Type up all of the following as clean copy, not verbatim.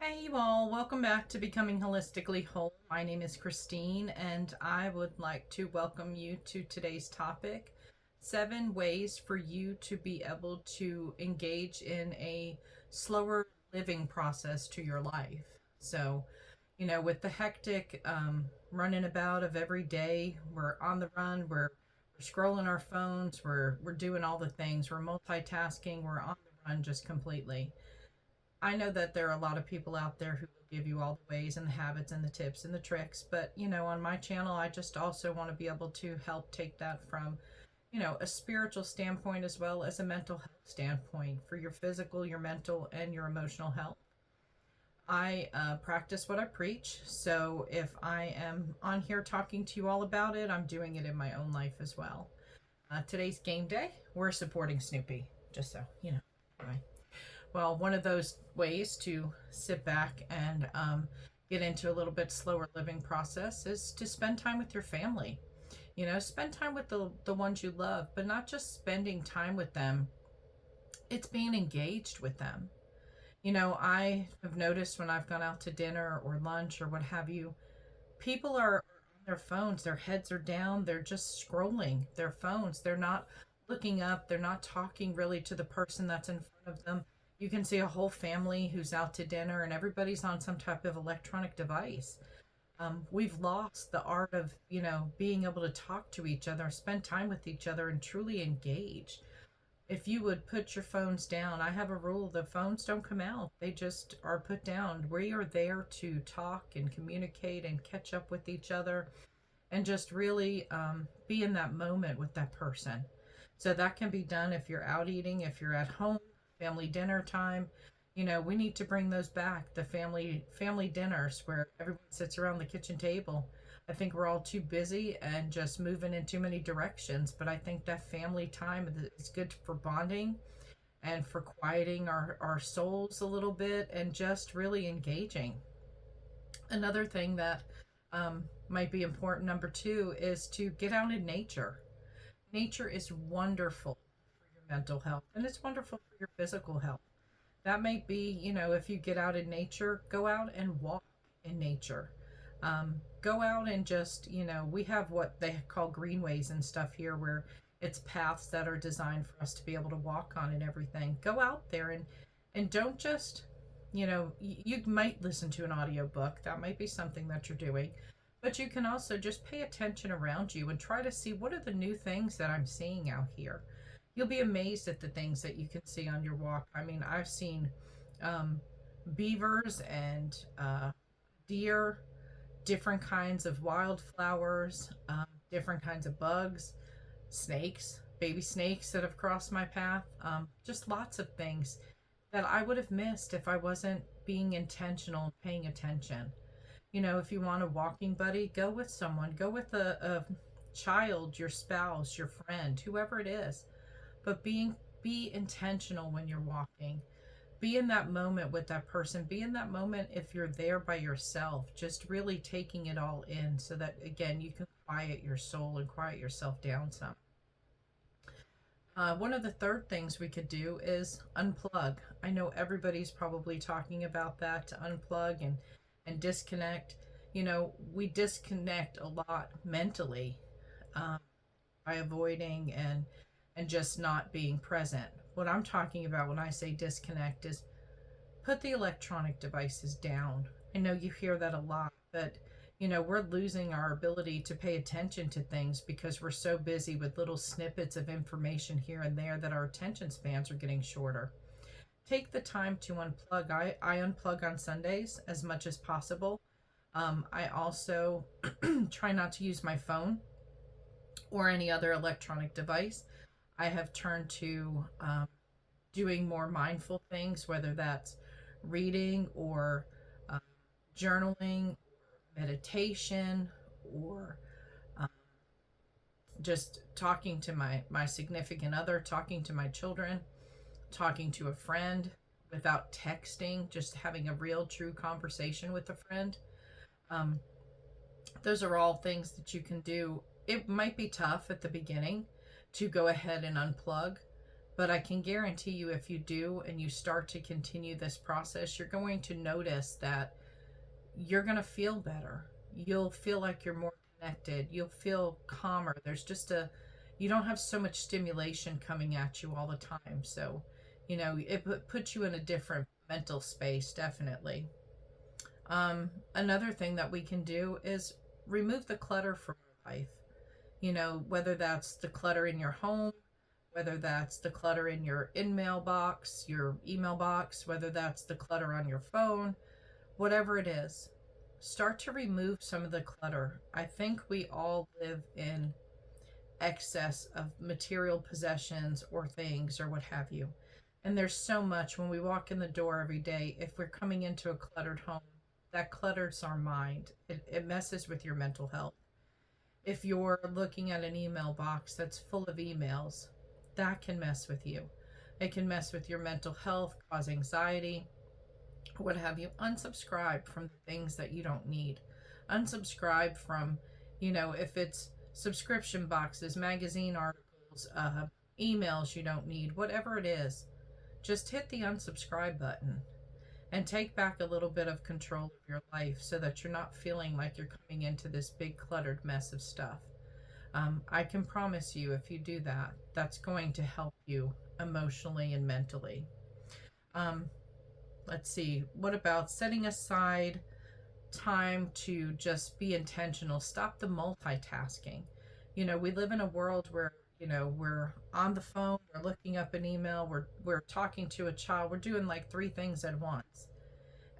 Hey, you all, welcome back to Becoming Holistically Whole. My name is Christine, and I would like to welcome you to today's topic 7 ways for you to be able to engage in a slower living process to your life. So, with the hectic running about of every day, we're on the run, we're scrolling our phones, we're doing all the things, we're multitasking, we're on the run just completely. I know that there are a lot of people out there who will give you all the ways and the habits and the tips and the tricks, but on my channel, I just also want to be able to help take that from, a spiritual standpoint as well as a mental health standpoint for your physical, your mental, and your emotional health. I practice what I preach, so if I am on here talking to you all about it, I'm doing it in my own life as well. Today's game day. We're supporting Snoopy, just so you know. Anyway. Well, one of those ways to sit back and get into a little bit slower living process is to spend time with your family. Spend time with the ones you love, but not just spending time with them, it's being engaged with them. I have noticed when I've gone out to dinner or lunch or what have you, people are on their phones, their heads are down, they're just scrolling their phones. They're not looking up, they're not talking really to the person that's in front of them. You can see a whole family who's out to dinner and everybody's on some type of electronic device. We've lost the art of, being able to talk to each other, spend time with each other, and truly engage. If you would put your phones down, I have a rule: the phones don't come out, they just are put down. We are there to talk and communicate and catch up with each other and just really be in that moment with that person. So that can be done if you're out eating, if you're at home, family dinner time. We need to bring those back, the family dinners where everyone sits around the kitchen table. I think we're all too busy and just moving in too many directions, but I think that family time is good for bonding and for quieting our souls a little bit and just really engaging. Another thing that might be important, number two, is to get out in nature. Nature is wonderful for your mental health and it's wonderful for your physical health. That might be, if you get out in nature, go out and walk in nature. Go out and just, we have what they call greenways and stuff here where it's paths that are designed for us to be able to walk on and everything. Go out there and don't just, you might listen to an audiobook. That might be something that you're doing. But you can also just pay attention around you and try to see what are the new things that I'm seeing out here. You'll be amazed at the things that you can see on your walk. I mean, I've seen um, beavers and deer, different kinds of wildflowers, different kinds of bugs, snakes, baby snakes that have crossed my path. Just lots of things that I would have missed if I wasn't being intentional and paying attention. If you want a walking buddy, go with someone, go with a child, your spouse, your friend, whoever it is. But be intentional when you're walking. Be in that moment with that person. Be in that moment if you're there by yourself, just really taking it all in so that again you can quiet your soul and quiet yourself down some. One of the third things we could do is unplug. I know everybody's probably talking about that, to unplug and disconnect. We disconnect a lot mentally um, by avoiding and just not being present. What I'm talking about when I say disconnect is put the electronic devices down. I know you hear that a lot, but we're losing our ability to pay attention to things because we're so busy with little snippets of information here and there that our attention spans are getting shorter. Take the time to unplug. I unplug on Sundays as much as possible. I also try not to use my phone or any other electronic device. I have turned to doing more mindful things, whether that's reading or uh, journaling, meditation, or um, just talking to my significant other, talking to my children, talking to a friend without texting, just having a real, true conversation with a friend. Um, those are all things that you can do. It might be tough at the beginning to go ahead and unplug, But I can guarantee you, if you do and you start to continue this process, you're going to notice that you're going to feel better. You'll feel like you're more connected. You'll feel calmer. You don't have so much stimulation coming at you all the time. So, it puts you in a different mental space, definitely. Another thing that we can do is remove the clutter from our life. Whether that's the clutter in your home, whether that's the clutter in your your email box, whether that's the clutter on your phone, whatever it is, start to remove some of the clutter. I think we all live in excess of material possessions or things or what have you. And there's so much when we walk in the door every day. If we're coming into a cluttered home, that clutters our mind. It messes with your mental health. If you're looking at an email box that's full of emails, that can mess with you. It can mess with your mental health, cause anxiety, what have you. Unsubscribe from the things that you don't need. Unsubscribe from, if it's subscription boxes, magazine articles, emails you don't need, whatever it is, just hit the unsubscribe button and take back a little bit of control of your life so that you're not feeling like you're coming into this big cluttered mess of stuff. I can promise you, if you do that, that's going to help you emotionally and mentally. Let's see, what about setting aside time to just be intentional? Stop the multitasking. We live in a world where, we're on the phone, we're looking up an email, we're talking to a child, we're doing like three things at once.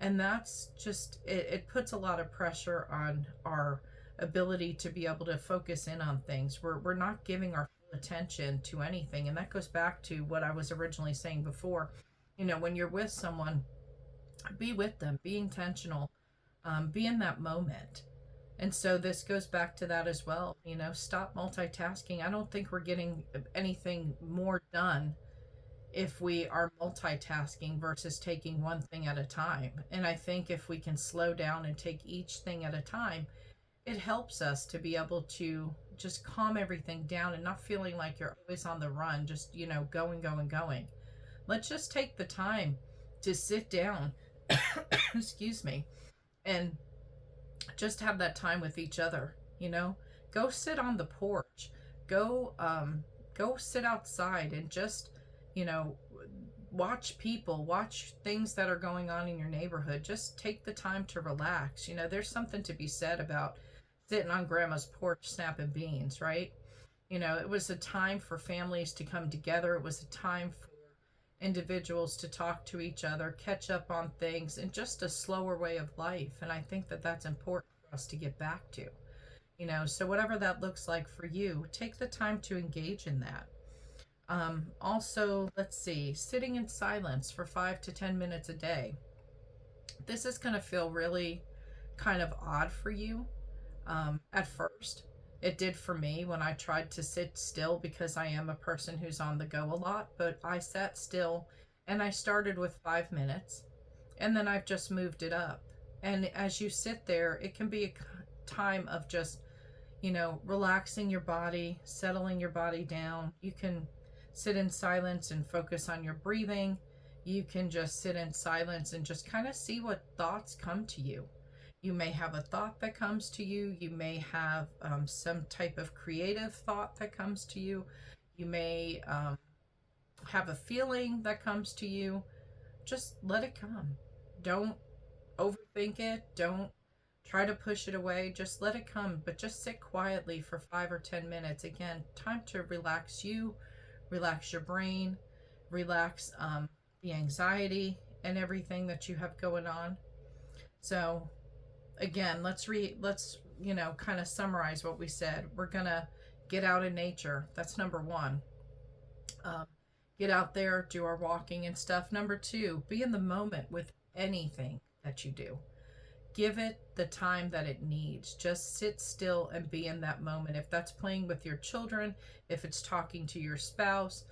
And that's just, it puts a lot of pressure on our ability to be able to focus in on things. We're not giving our full attention to anything. And that goes back to what I was originally saying before. When you're with someone, be with them, be intentional, be in that moment. And so this goes back to that as well. Stop multitasking. I don't think we're getting anything more done if we are multitasking versus taking one thing at a time. And I think if we can slow down and take each thing at a time, it helps us to be able to just calm everything down and not feeling like you're always on the run, just, going, going, going. Let's just take the time to sit down, excuse me, and just have that time with each other. Go sit on the porch, go go sit outside and just, you know watch people, watch things that are going on in your neighborhood. Just take the time to relax. There's something to be said about sitting on grandma's porch snapping beans, right? It was a time for families to come together. It was a time for individuals to talk to each other, catch up on things, and just a slower way of life. And I think that that's important for us to get back to. So whatever that looks like for you, take the time to engage in that. Also, let's see, sitting in silence for 5 to 10 minutes a day. This is going to feel really kind of odd for you at first. It did for me when I tried to sit still, because I am a person who's on the go a lot, but I sat still and I started with 5 minutes, and then I've just moved it up. And as you sit there, it can be a time of just, relaxing your body, settling your body down. You can sit in silence and focus on your breathing. You can just sit in silence and just kind of see what thoughts come to you. You may have a thought that comes to you. You may have some type of creative thought that comes to you. You may have a feeling that comes to you. Just let it come. Don't overthink it. Don't try to push it away. Just let it come. But just sit quietly for 5 or 10 minutes. Again, time to relax you, relax your brain, relax the anxiety and everything that you have going on. So again, let's kind of summarize what we said. We're gonna get out in nature. That's number one. Get out there, do our walking and stuff. Number two, be in the moment with anything that you do. Give it the time that it needs. Just sit still and be in that moment. If that's playing with your children, if it's talking to your spouse,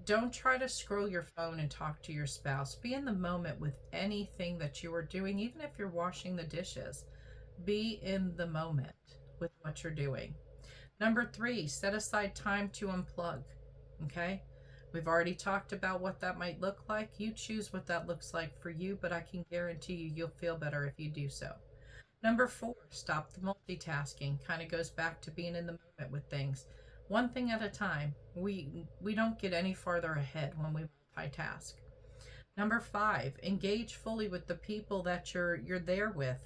don't try to scroll your phone and talk to your spouse. Be in the moment with anything that you are doing, even if you're washing the dishes. Be in the moment with what you're doing. Number three, set aside time to unplug. Okay? We've already talked about what that might look like. You choose what that looks like for you, but I can guarantee you you'll feel better if you do so. Number 4, stop the multitasking. Kind of goes back to being in the moment with things. One thing at a time. We don't get any farther ahead when we multitask. Number 5, engage fully with the people that you're there with,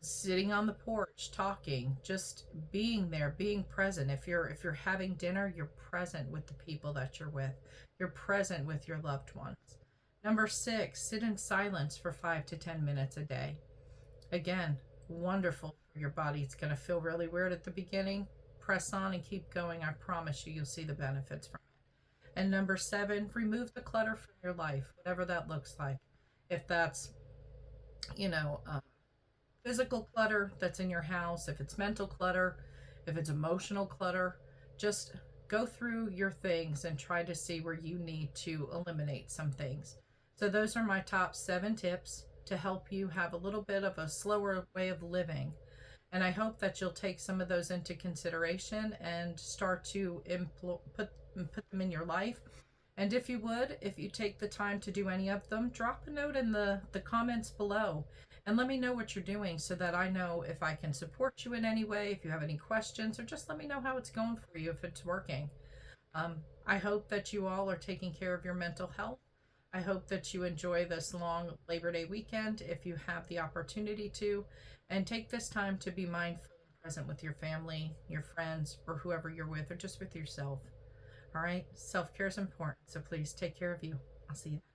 sitting on the porch talking, just being there, being present. If you're having dinner, you're present with the people that you're with. You're present with your loved ones. Number 6, sit in silence for 5 to 10 minutes a day. Again, wonderful for your body. It's going to feel really weird at the beginning. Press on and keep going. I promise you, you'll see the benefits from it. And number 7, remove the clutter from your life, whatever that looks like. If that's, you know, physical clutter that's in your house, if it's mental clutter, if it's emotional clutter, just go through your things and try to see where you need to eliminate some things. So those are my top 7 tips to help you have a little bit of a slower way of living. And I hope that you'll take some of those into consideration and start to put them in your life. And if you would, if you take the time to do any of them, drop a note in the comments below and let me know what you're doing so that I know if I can support you in any way, if you have any questions, or just let me know how it's going for you, if it's working. I hope that you all are taking care of your mental health. I hope that you enjoy this long Labor Day weekend if you have the opportunity to, and take this time to be mindful and present with your family, your friends, or whoever you're with, or just with yourself. All right? Self-care is important, so please take care of you. I'll see you.